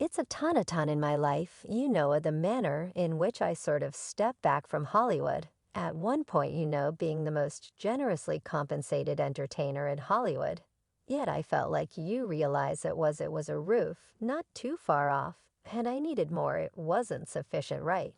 It's a ton in my life, the manner in which I sort of step back from Hollywood. At one point, being the most generously compensated entertainer in Hollywood. Yet I felt like you realize it was a roof, not too far off, and I needed more, it wasn't sufficient, right?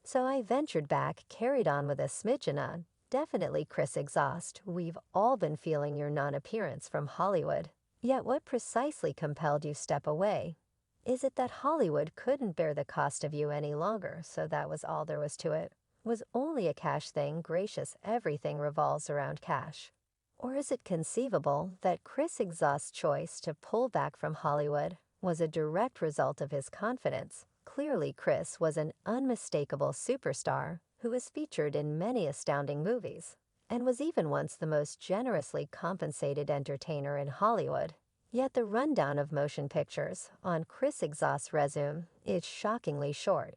So I ventured back, carried on with a smidgen on. Definitely Chris exhaust. We've all been feeling your non-appearance from Hollywood. Yet what precisely compelled you step away? Is it that Hollywood couldn't bear the cost of you any longer, so that was all there was to it? Was only a cash thing, gracious, everything revolves around cash. Or is it conceivable that Chris Exhaust's choice to pull back from Hollywood was a direct result of his confidence? Clearly, Chris was an unmistakable superstar who was featured in many astounding movies and was even once the most generously compensated entertainer in Hollywood. Yet the rundown of motion pictures on Chris Exhaust's resume is shockingly short,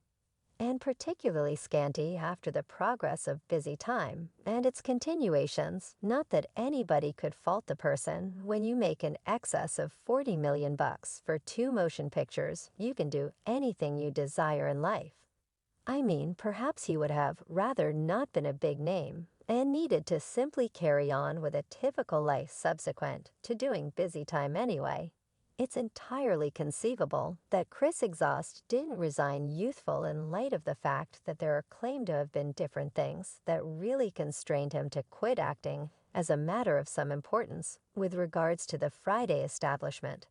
and particularly scanty after the progress of Busy Time and its continuations. Not that anybody could fault the person. When you make an excess of 40 million bucks for two motion pictures, you can do anything you desire in life. I mean, perhaps he would have rather not been a big name and needed to simply carry on with a typical life subsequent to doing Busy Time anyway. It's entirely conceivable that Chris Exhaust didn't resign youthful in light of the fact that there are claimed to have been different things that really constrained him to quit acting as a matter of some importance with regards to the Friday establishment.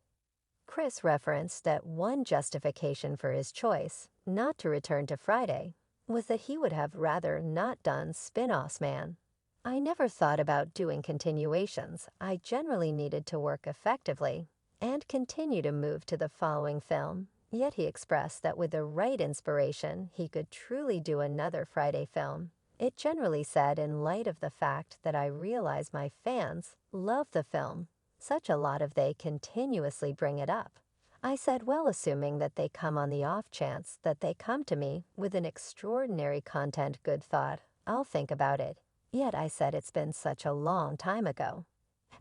Chris referenced that one justification for his choice not to return to Friday was that he would have rather not done spin-offs, man. I never thought about doing continuations. I generally needed to work effectively and continue to move to the following film. Yet he expressed that with the right inspiration, he could truly do another Friday film. It generally said in light of the fact that I realize my fans love the film. Such a lot of they continuously bring it up. I said, well, assuming that they come on the off chance that they come to me with an extraordinary content good thought, I'll think about it. Yet I said it's been such a long time ago.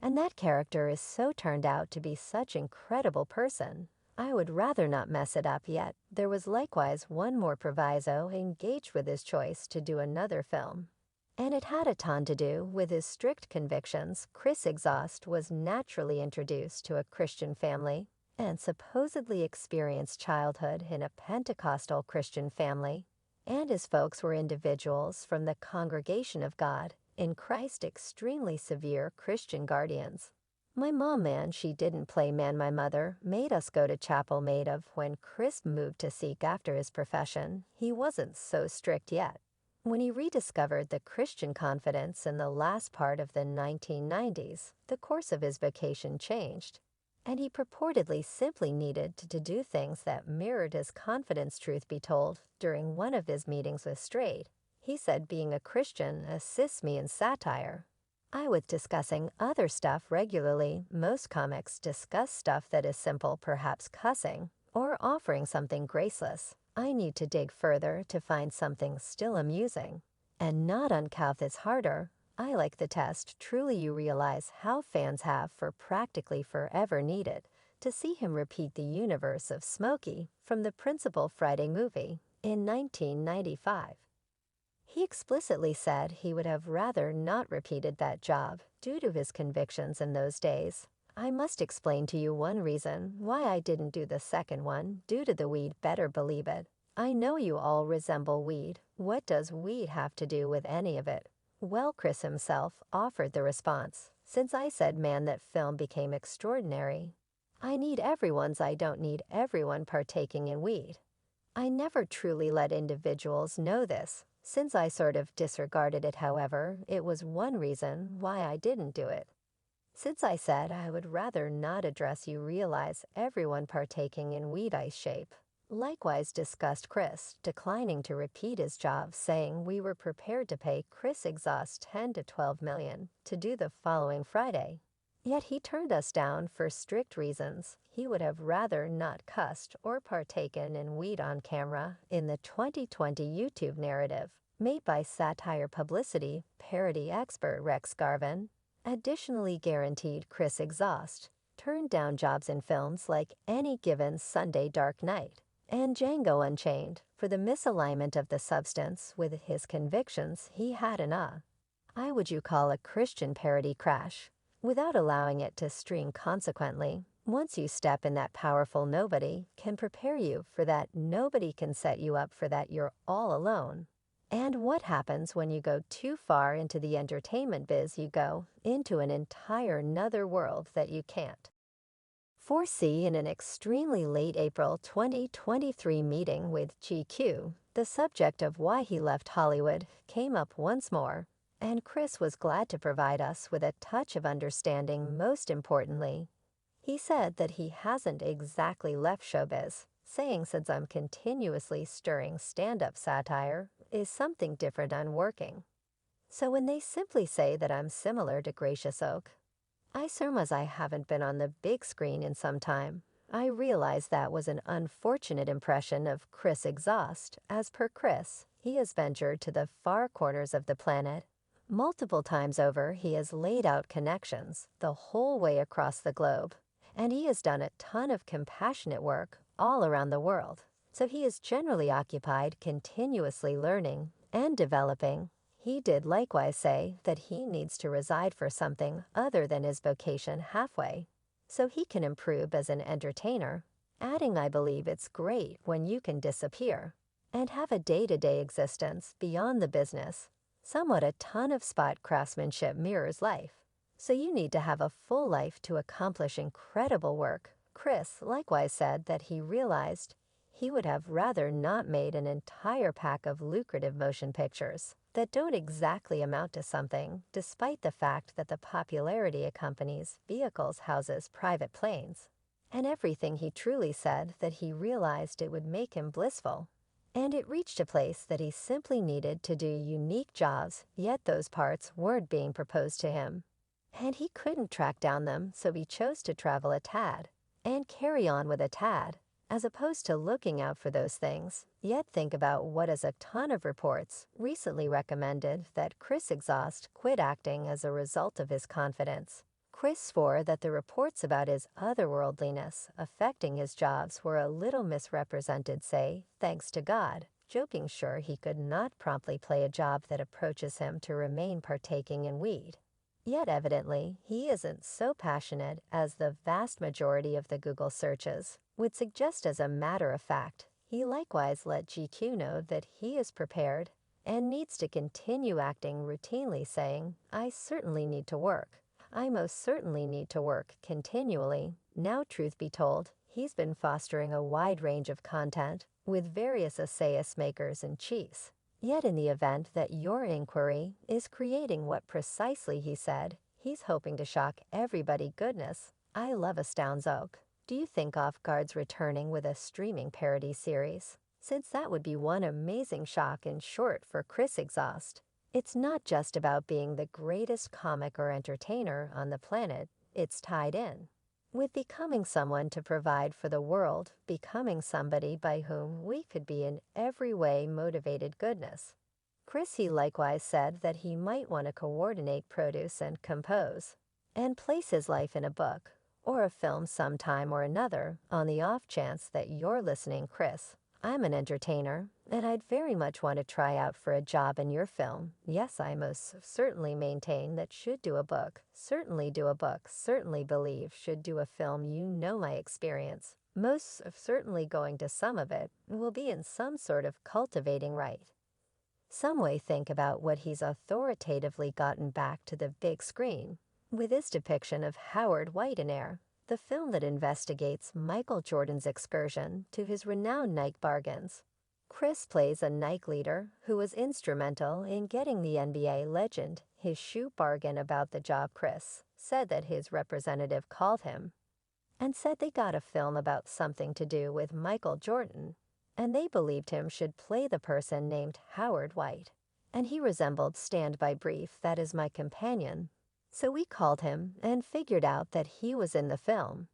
And that character is so turned out to be such incredible person. I would rather not mess it up yet. There was likewise one more proviso engaged with his choice to do another film. And it had a ton to do with his strict convictions. Chris Exhaust was naturally introduced to a Christian family and supposedly experienced childhood in a Pentecostal Christian family, and his folks were individuals from the Congregation of God in Christ, extremely severe Christian guardians. My mom, man, she didn't play man. My mother made us go to chapel. Made of when Chris moved to seek after his profession, he wasn't so strict yet. When he rediscovered the Christian confidence in the last part of the 1990s, the course of his vocation changed, and he purportedly simply needed to do things that mirrored his confidence. Truth be told, during one of his meetings with Straight, he said being a Christian assists me in satire. I was discussing other stuff regularly. Most comics discuss stuff that is simple, perhaps cussing, or offering something graceless. I need to dig further to find something still amusing. And not uncouth is harder. I like the test. Truly you realize how fans have for practically forever needed to see him repeat the universe of Smokey from the Principal Friday movie in 1995. He explicitly said he would have rather not repeated that job due to his convictions in those days. I must explain to you one reason why I didn't do the second one, due to the weed. Better believe it. I know you all resemble weed. What does weed have to do with any of it? Well, Chris himself offered the response. Since I said, man, that film became extraordinary. I need everyone's. I don't need everyone partaking in weed. I never truly let individuals know this. Since I sort of disregarded it, however, it was one reason why I didn't do it. Since I said I would rather not address you, realize everyone partaking in weed ice shape. Likewise discussed Chris declining to repeat his job, saying we were prepared to pay Chris Exhaust 10 to 12 million to do the following Friday. Yet he turned us down for strict reasons. He would have rather not cussed or partaken in weed on camera in the 2020 YouTube narrative made by satire publicity parody expert Rex Garvin. Additionally guaranteed Chris Exhaust turned down jobs in films like Any Given Sunday Dark Night and Django Unchained for the misalignment of the substance with his convictions he had in I would you call a Christian parody crash, without allowing it to string consequently. Once you step in, that powerful nobody can prepare you for that nobody can set you up for that you're all alone. And what happens when you go too far into the entertainment biz? You go into an entire nother world that you can't foresee. In an extremely late April 2023 meeting with GQ, the subject of why he left Hollywood came up once more, and Chris was glad to provide us with a touch of understanding. Most importantly, he said that he hasn't exactly left showbiz, saying, since I'm continuously stirring stand-up satire, is something different on working. So when they simply say that I'm similar to Gracious Oak, I assume as I haven't been on the big screen in some time, I realize that was an unfortunate impression of Chris Exhaust. As per Chris, he has ventured to the far corners of the planet. Multiple times over, he has laid out connections the whole way across the globe, and he has done a ton of compassionate work all around the world. So he is generally occupied continuously learning and developing. He did likewise say that he needs to reside for something other than his vocation halfway, so he can improve as an entertainer, adding, I believe it's great when you can disappear and have a day-to-day existence beyond the business. Somewhat a ton of spot craftsmanship mirrors life, so you need to have a full life to accomplish incredible work. Chris likewise said that he realized he would have rather not made an entire pack of lucrative motion pictures that don't exactly amount to something, despite the fact that the popularity accompanies vehicles, houses, private planes, and everything. He truly said that he realized it would make him blissful, and it reached a place that he simply needed to do unique jobs, yet those parts weren't being proposed to him, and he couldn't track down them, so he chose to travel a tad and carry on with a tad, as opposed to looking out for those things. Yet think about what is a ton of reports recently recommended that Chris Exhaust quit acting as a result of his confidence. Chris swore that the reports about his otherworldliness affecting his jobs were a little misrepresented, say, thanks to God, joking sure he could not promptly play a job that approaches him to remain partaking in weed. Yet evidently, he isn't so passionate as the vast majority of the Google searches would suggest. As a matter of fact, he likewise let GQ know that he is prepared and needs to continue acting routinely, saying, I certainly need to work. I most certainly need to work continually. Now, truth be told, he's been fostering a wide range of content with various essayist makers and chiefs. Yet in the event that your inquiry is creating what precisely he said, he's hoping to shock everybody. Goodness, I love Astounds Oak. Do you think Off Guard's returning with a streaming parody series? Since that would be one amazing shock in short for Chris Exhaust. It's not just about being the greatest comic or entertainer on the planet, it's tied in with becoming someone to provide for the world, becoming somebody by whom we could be in every way motivated. Goodness. Chris, he likewise said that he might want to coordinate, produce, and compose, and place his life in a book or a film sometime or another. On the off chance that you're listening, Chris, I'm an entertainer, and I'd very much want to try out for a job in your film. Yes, I most certainly maintain that should do a book, certainly do a book, certainly believe should do a film. You know my experience. Most certainly going to some of it will be in some sort of cultivating right. Some way think about what he's authoritatively gotten back to the big screen with his depiction of Howard White in Air, the film that investigates Michael Jordan's excursion to his renowned Nike bargains. Chris plays a Nike leader who was instrumental in getting the NBA legend his shoe bargain about the job. Chris said that his representative called him and said they got a film about something to do with Michael Jordan, and they believed him should play the person named Howard White, and he resembled Stand By Brief, that is my companion. So we called him and figured out that he was in the film.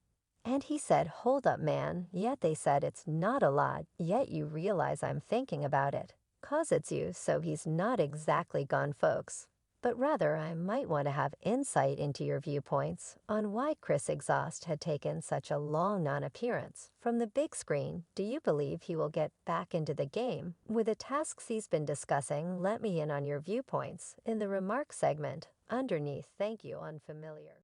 And he said, hold up, man, yet they said it's not a lot, yet you realize I'm thinking about it, 'cause it's you, so he's not exactly gone, folks. but rather I might want to have insight into your viewpoints on why Chris Exhaust had taken such a long non-appearance. From the big screen, do you believe he will get back into the game? With the tasks he's been discussing, let me in on your viewpoints in the remarks segment underneath. Thank you, unfamiliar.